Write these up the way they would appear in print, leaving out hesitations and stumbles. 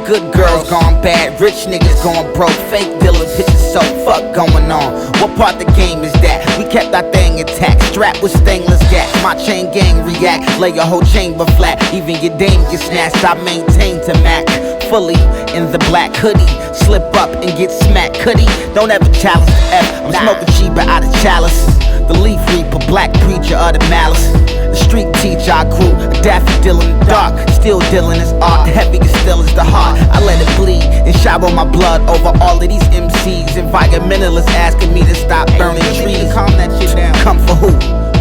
good girls gone bad, rich niggas gone broke, fake dealers hitting so fuck going on. What part the game is that? We kept our thing intact, strapped with stainless gas. My chain gang react, lay your whole chamber flat. Even your dame get snatched, I maintain to Mac. Fully in the black hoodie, slip up and get smacked. Cuddy, don't ever chalice the F. I'm smoking cheaper out of chalice. The leaf reaper, black preacher of the malice. The street teacher I grew, a daffodil in the dark. Still dealing is art, the heaviest still is the heart. I let it bleed and shower my blood over all of these MCs. Environmentalists asking me to stop burning trees. Calm that shit down. Come for who?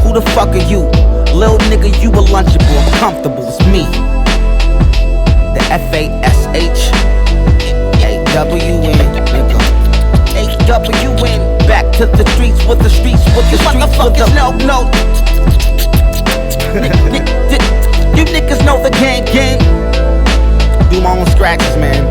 Who the fuck are you? Little nigga, you a lunchable, I'm comfortable, it's me. The Fashawn, AWN, back to the streets with the streets with the streets with the no. You niggas know the gang. Do my own scratches, man.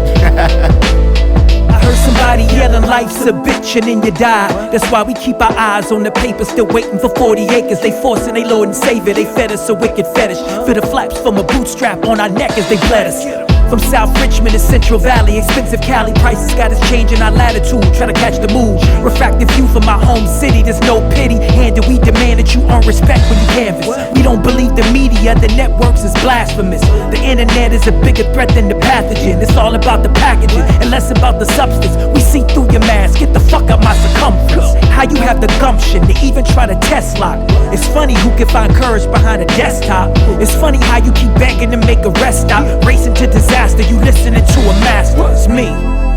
I heard somebody yelling life's a bitch and then you die. That's why we keep our eyes on the paper, still waiting for 40 acres. They forcing they Lord and Savior, they fed us a wicked fetish. For the flaps from a bootstrap on our neck as they bled us. From South Richmond to Central Valley, expensive Cali prices got us changing our latitude. Try to catch the mood, refractive view from my home city. There's no pity, and we demand that you earn respect when you canvas. We don't believe the media, the networks is blasphemous. The internet is a bigger threat than the pathogen. It's all about the packaging and less about the substance. We see through your mask, get the fuck out my circumference. How you have the gumption to even try to test lock? It's funny who can find courage behind a desktop. It's funny how you keep begging to make a rest stop, racing to disaster. You listening to a master, it's me.